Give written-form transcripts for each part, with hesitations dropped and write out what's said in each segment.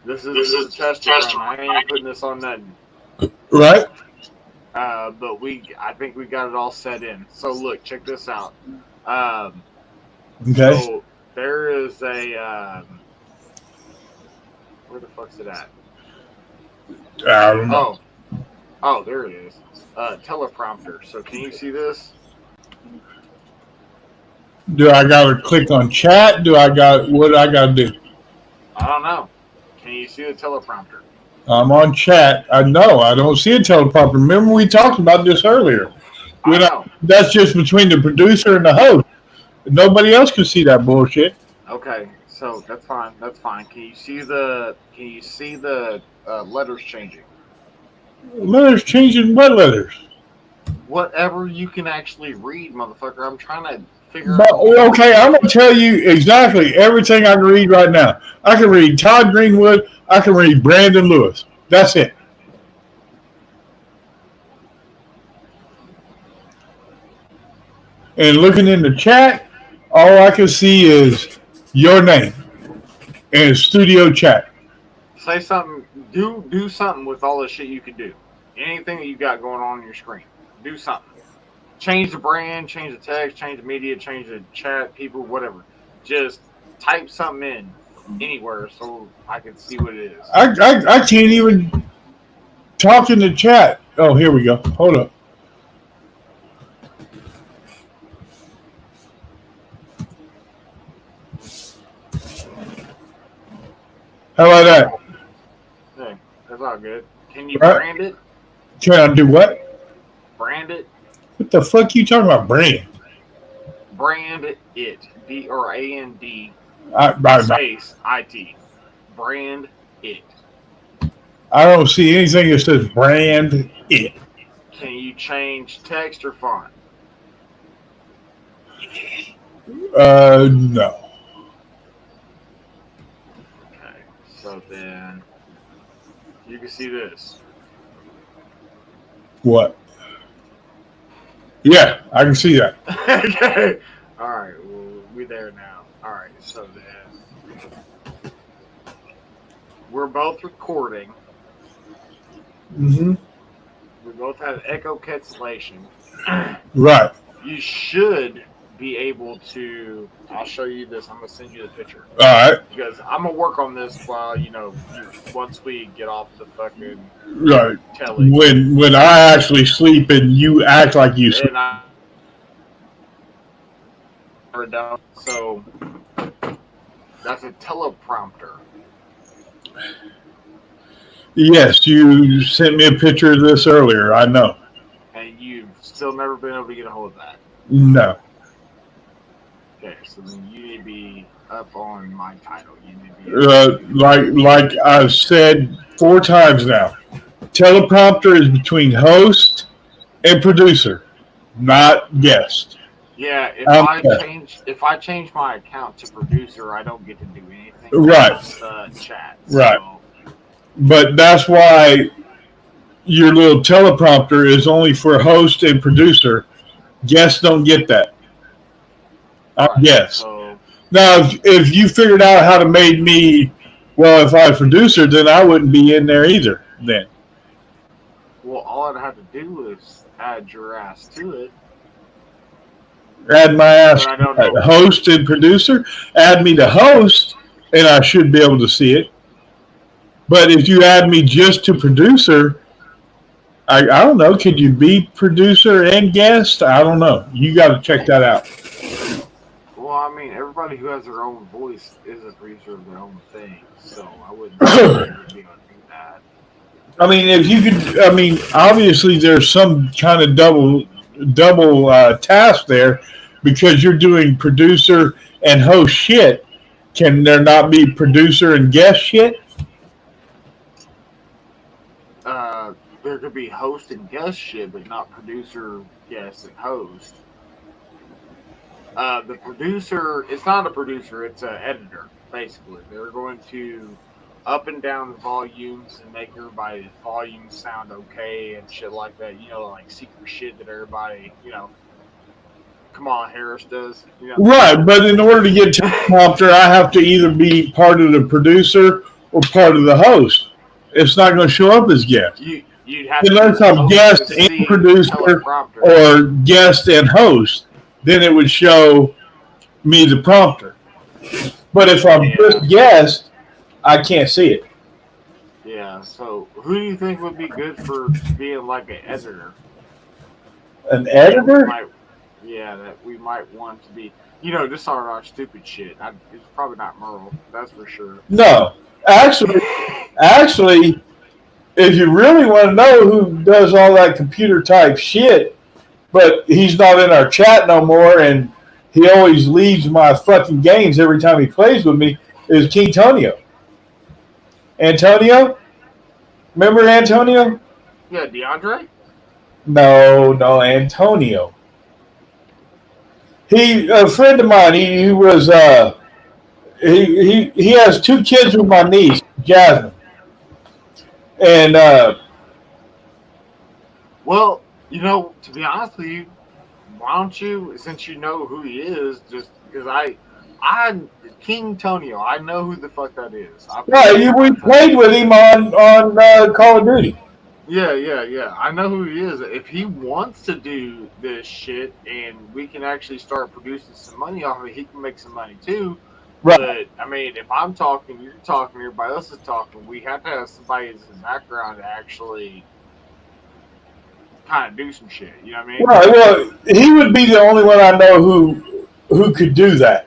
This is a test run. I ain't putting this on nothing. Right. But I think we got it all set in. So look, check this out. Okay. So there is a where the fuck's it at? I don't know. Oh, there it is. Teleprompter. So can you see this? Do I got to click on chat? What do I got to do? I don't know. Can you see the teleprompter? I'm on chat. I don't see a teleprompter. Remember we talked about this earlier. I know. That's just between the producer and the host. Nobody else can see that bullshit. Okay, so that's fine. That's fine. Can you see the letters changing? Letters changing what letters? Whatever you can actually read, motherfucker. I'm trying to figure out. Okay, I'm going to tell you exactly everything I can read right now. I can read Todd Greenwood. I can read Brandon Lewis. That's it. And looking in the chat, all I can see is your name and studio chat. Say something. Do something with all the shit you can do. Anything that you got going on your screen. Do something. Change the brand, change the text, change the media, change the chat, people, whatever. Just type something in anywhere so I can see what it is. I can't even talk in the chat. Oh, here we go. Hold up. How about that? Hey, that's all good. Can you brand it? Can I do what? Brand it. What the fuck you talking about, brand? Brand it. BRAND space IT. Brand it. I don't see anything that says brand it. Can you change text or font? No. Okay, so then you can see this. What? Yeah, I can see that. Okay. All right, well, we're there now. All right, so then we're both recording. Mm-hmm. We both have echo cancellation. Right. You should be able to. I'll show you this. I'm gonna send you the picture. All right. Because I'm gonna work on this while once we get off the fucking right telly. When I actually sleep and you act like you sleep. So that's a teleprompter. Yes, you sent me a picture of this earlier. I know. And you've still never been able to get a hold of that. No. Okay, so then you need to be up on my title. You need to be like I've said 4 times now, teleprompter is between host and producer, not guest. Yeah, if I change my account to producer, I don't get to do anything. Right. Chat. Right. So. But that's why your little teleprompter is only for host and producer. Guests don't get that. Yes. So. Now, if you figured out how to make me, if I was a producer, then I wouldn't be in there either. Then. Well, all I'd have to do is add your ass to it. Add my ass to host and producer. Add me to host, and I should be able to see it. But if you add me just to producer, I don't know. Could you be producer and guest? I don't know. You got to check that out. Well, I mean, everybody who has their own voice is a producer of their own thing, so I wouldn't be able to do that. I mean, if you could, obviously there's some kind of double task there because you're doing producer and host shit. Can there not be producer and guest shit? There could be host and guest shit, but not producer, guest, and host. The producer, it's not a producer, it's an editor, basically. They're going to up and down the volumes and make everybody's volumes sound okay and shit like that. Like secret shit that everybody, Kamala Harris does. Right, but in order to get teleprompter, I have to either be part of the producer or part of the host. It's not going to show up as guest. You'd have unless I'm guest and producer or guest and host, then it would show me the prompter. But if I'm just guest, I can't see it. Yeah, so who do you think would be good for being like an editor? An editor? That we might want to be. Just our stupid shit. It's probably not Merle, that's for sure. No. Actually, if you really want to know who does all that computer type shit, but he's not in our chat no more, and he always leads my fucking games every time he plays with me, is King Tonio. Antonio? Remember Antonio? Yeah, DeAndre? No, Antonio. A friend of mine, he was, he has 2 kids with my niece, Jasmine. And, well, to be honest with you, why don't you, since you know who he is, just because I'm King Tonio, I know who the fuck that is. Right, we played with him on Call of Duty. Yeah. I know who he is. If he wants to do this shit and we can actually start producing some money off of it, he can make some money too. Right. But, if I'm talking, you're talking, everybody else is talking, we have to have somebody in the background to actually kind of do some shit. You know what I mean? Right. Well, he would be the only one I know who could do that.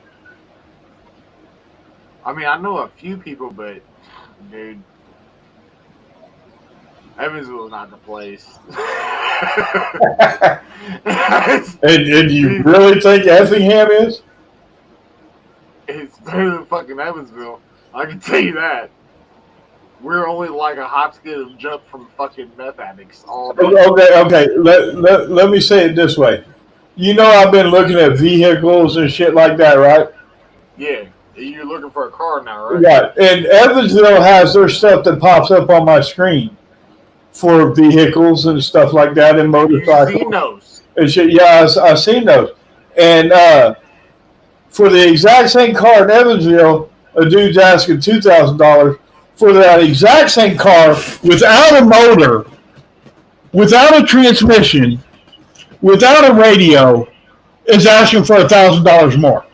I know a few people, but, dude, Evansville is not the place. and you really think Effingham is? It's better than fucking Evansville. I can tell you that. We're only like a hop, skip, and jump from fucking meth addicts all day. Okay. Let me say it this way. I've been looking at vehicles and shit like that, right? Yeah. You're looking for a car now, right? Right. And Evansville has their stuff that pops up on my screen for vehicles and stuff like that, and motorcycles. You've seen those. And shit. Yeah, I've seen those. And for the exact same car in Evansville, a dude's asking $2,000 for that exact same car without a motor, without a transmission, without a radio, is asking for $1,000 more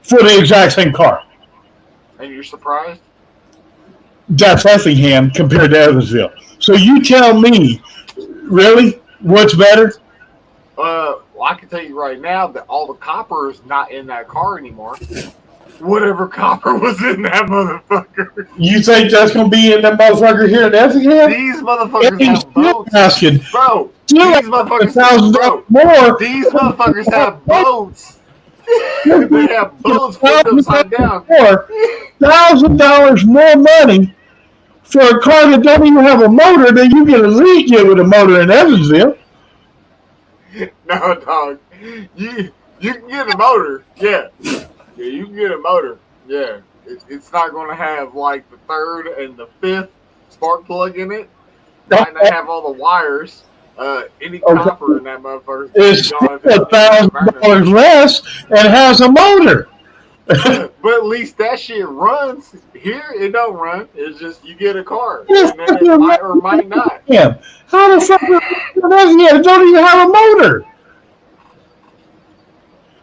for the exact same car. And you're surprised? That's Effingham compared to Evansville. So you tell me, really, what's better? Well, I can tell you right now that all the copper is not in that car anymore. Whatever copper was in that motherfucker. You think that's going to be in that motherfucker here in Effingham? These motherfuckers have boats. Asking, bro, these motherfuckers have boats. They have boats flipped upside down. $1,000 more money for a car that don't even have a motor than you can at least get with a motor in Evansville. No, dog. You can get a motor. Yeah, you can get a motor. Yeah. It's not going to have like the 3rd and the 5th spark plug in it. Might not have all the wires. Any copper in that motherfucker. It's $1,000 less and has a motor. But at least that shit runs. Here, it don't run. It's just you get a car. And then it might or might not. Yeah. How the fuck it don't even have a motor?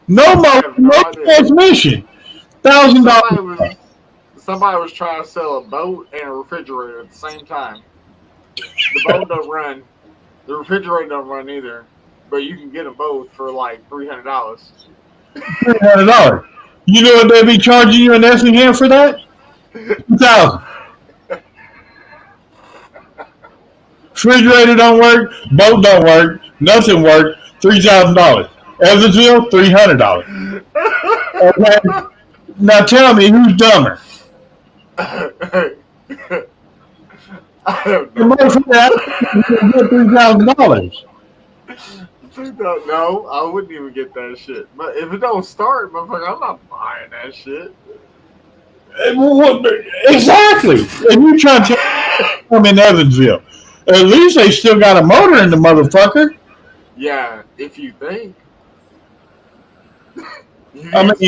No motor, no transmission. $1,000. Somebody was trying to sell a boat and a refrigerator at the same time. The boat don't run. The refrigerator don't run either. But you can get them both for like $300. $300. You know what they'd be charging you in Effingham for that? $2,000. Refrigerator don't work, boat don't work, nothing worked, $3,000. Evansville, $300. Okay. Now tell me who's dumber. $3,000. No, I wouldn't even get that shit. But if it don't start, motherfucker, I'm not buying that shit. Exactly. And you trying to tell me in Evansville. At least they still got a motor in the motherfucker. Yeah, if you think. You I get mean, to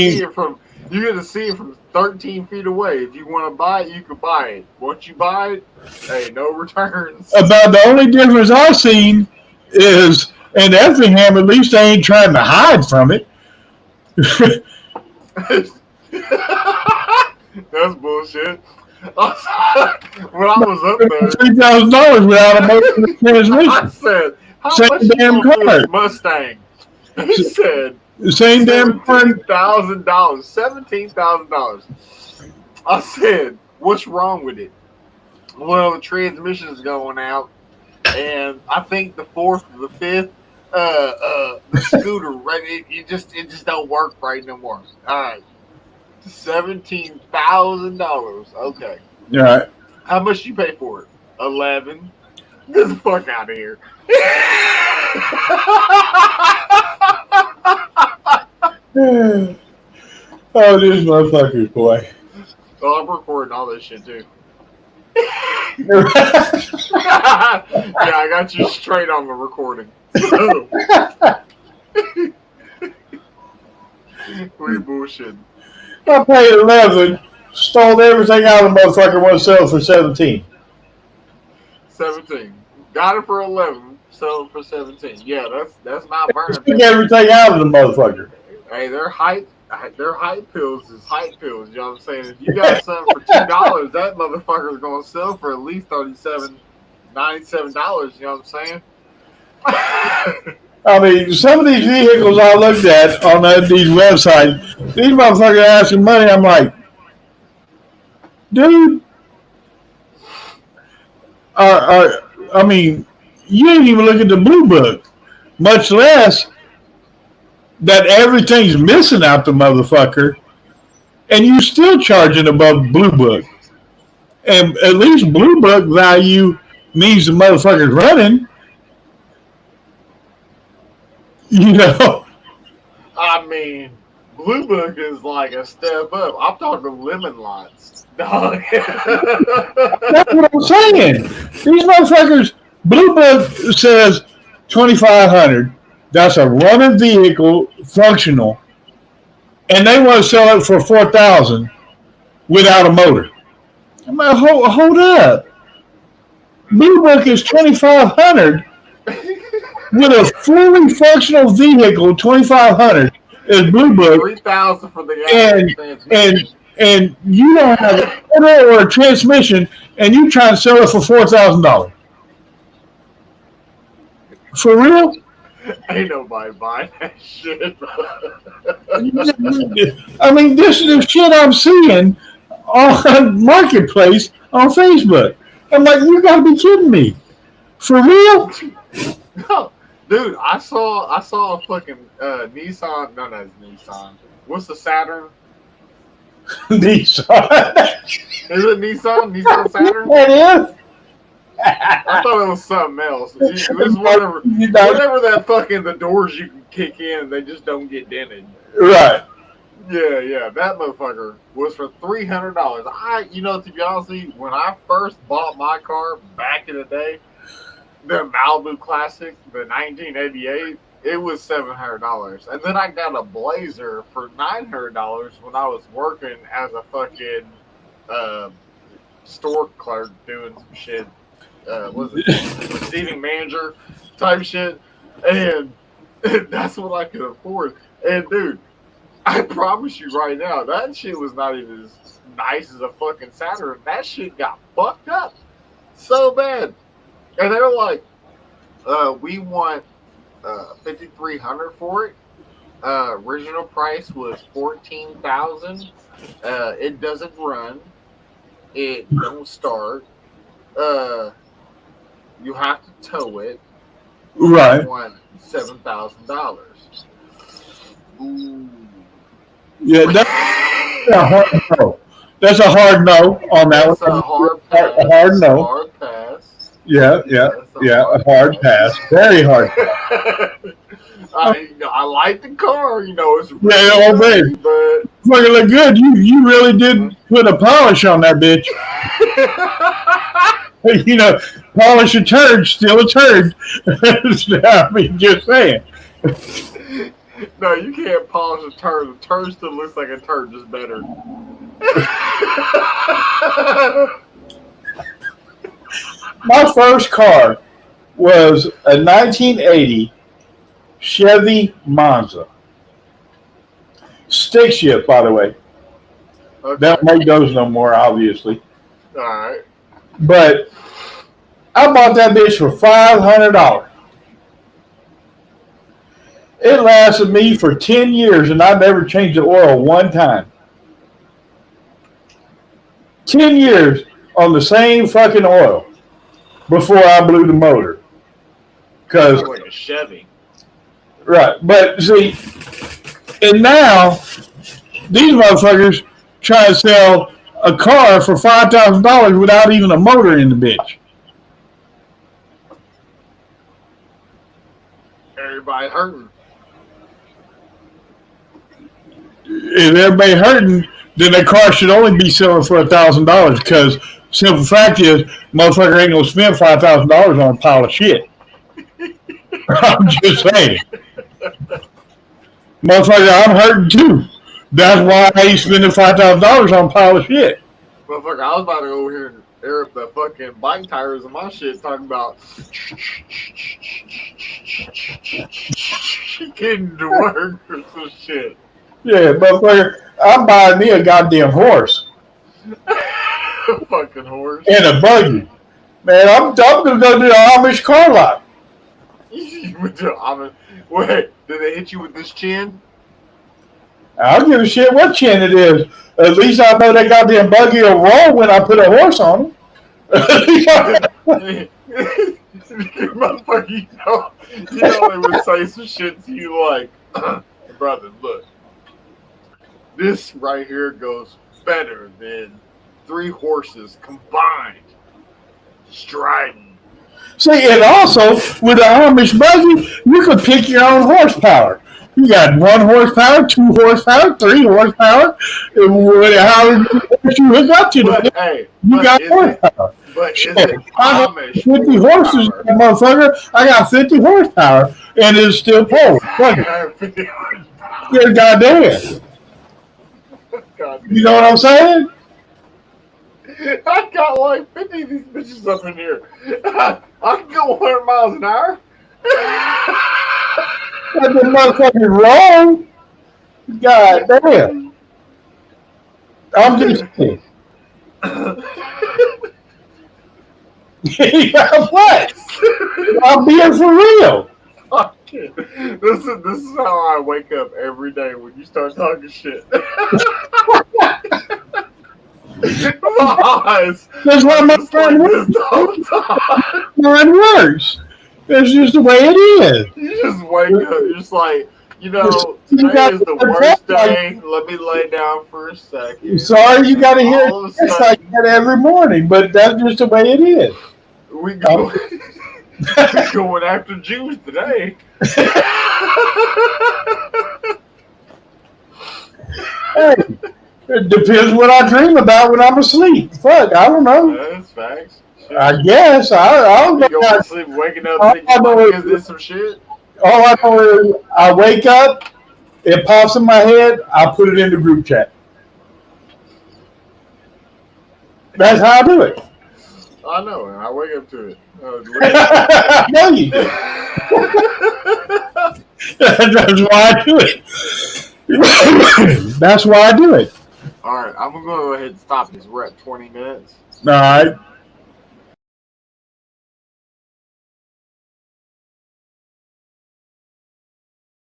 see it from 13 feet away. If you want to buy it, you can buy it. Once you buy it, hey, no returns. About the only difference I've seen is in Effingham, at least they ain't trying to hide from it. That's bullshit. When I was up there, $3,000 without a motor transmission. I said, "How Same much you damn want for car. this Mustang?" He said, The same damn car. $17,000. $17,000. I said, "What's wrong with it?" Well, the transmission is going out, and I think the fourth or the fifth, the scooter, right? It just don't work right no more. All right, $17,000. Okay. All right. How much you pay for it? 11. Get the fuck out of here. Oh, these motherfuckers, boy. Oh, I'm recording all this shit too. Yeah, I got you straight on the recording. We bullshit. I paid 11, stole everything out of the motherfucker, want to sell it for 17. 17. Got it for 11. Sold it for 17. Yeah, that's not burning. Took everything out of the motherfucker. Hey, their height pills is height pills. You know what I'm saying? If you got something for $2, that motherfucker's gonna sell for at least $97. You know what I'm saying? I mean, some of these vehicles I looked at on these websites, these motherfuckers are asking money. I'm like, dude, I mean, you didn't even look at the blue book, much less that everything's missing out the motherfucker, and you still charging above blue book. And at least blue book value means the motherfucker's running. You know, I mean, Blue Book is like a step up. I'm talking lemon lots, dog. That's what I'm saying. These motherfuckers, Blue Book says 2,500. That's a running vehicle, functional, and they want to sell it for 4,000 without a motor. I'm like, hold up. Blue Book is 2,500. With a fully functional vehicle, 2,500 is Blue Book, 3,000 for the and you don't have a motor or a transmission, and you try to sell it for $4,000. For real? Ain't nobody buying that shit. I mean, this is the shit I'm seeing on Marketplace on Facebook. I'm like, you gotta be kidding me. For real? No. Dude, I saw a fucking Nissan. No, that's Nissan. What's the Saturn? Nissan. Is it Nissan? Nissan Saturn? That is. I thought it was something else. It was whatever that fucking the doors you can kick in, they just don't get dented. Right. Yeah, that motherfucker was for $300. To be honest with you, when I first bought my car back in the day, the Malibu Classic, the 1988, it was $700. And then I got a Blazer for $900 when I was working as a fucking store clerk doing some shit. Receiving manager type shit. And that's what I could afford. And dude, I promise you right now, that shit was not even as nice as a fucking Saturn. That shit got fucked up so bad. And they're like, we want $5,300 for it. Original price was $14,000. It doesn't run. It don't start. You have to tow it. Right. I want $7,000. Ooh. Yeah, that's a hard no. That's a hard no on that That's one. a hard pass. A hard no. Hard pass. Yeah, a hard pass. Very hard pass. I like the car, it's Yeah, baby. but Fucking look good. You really did put a polish on that bitch. Polish a turd, still a turd. I mean, just saying. No, you can't polish a turd. The turd still looks like a turd, just better. My first car was a 1980 Chevy Monza. Stick shift, by the way. Okay. Don't make those no more, obviously. All right. But I bought that bitch for $500. It lasted me for 10 years, and I never changed the oil one time. 10 years on the same fucking oil before I blew the motor. Cause like a Chevy. Right, but see, and now these motherfuckers try to sell a car for $5,000 without even a motor in the bitch. Everybody hurting. If everybody hurting, then that car should only be selling for $1,000 because simple fact is, motherfucker ain't gonna spend $5,000 on a pile of shit. I'm just saying. Motherfucker, I'm hurting too. That's why I ain't spending $5,000 on a pile of shit. Motherfucker, I was about to go over here and air up the fucking bike tires and my shit, talking about getting to work or some shit. Yeah, motherfucker, I'm buying me a goddamn horse. Fucking horse. And a buggy. Man, I'm gonna go to the Amish car lot. Wait, did they hit you with this chin? I don't give a shit what chin it is. At least I know that goddamn buggy will roll when I put a horse on him. Motherfucker, you know they would say some shit to you like, brother, look, this right here goes better than 3 horses combined striding. See, and also with the Amish buggy, you can pick your own horsepower. You got 1 horsepower, 2 horsepower, 3 horsepower. However you hook up to them, hey, you got horsepower. But is it Amish 50 horses, motherfucker. I got 50 horsepower, and it's still pulling. Good goddamn. You know what I'm saying? I got like 50 of these bitches up in here. I can go 100 miles an hour. That the motherfucking wrong. God damn. I'm just kidding. What? I'm being for real. This is how I wake up every day when you start talking shit. My eyes. That's why my friend works. Mine works. That's just the way it is. You just wake up. You're just like, today is the worst day. Let me lay down for a second. Sorry, you got to hear it like that every morning, but that's just the way it is. We go. We're going after Jews today. Hey, it depends what I dream about when I'm asleep. Fuck, I don't know. That's facts. Shit. I guess. I don't know. You go to sleep, waking up, thinking you did some shit? All I know is I wake up, it pops in my head, I put it in the group chat. That's how I do it. I know, and I wake up to it. I know you do. That's why I do it. That's why I do it. All right, I'm going to go ahead and stop this. We're at 20 minutes. All right.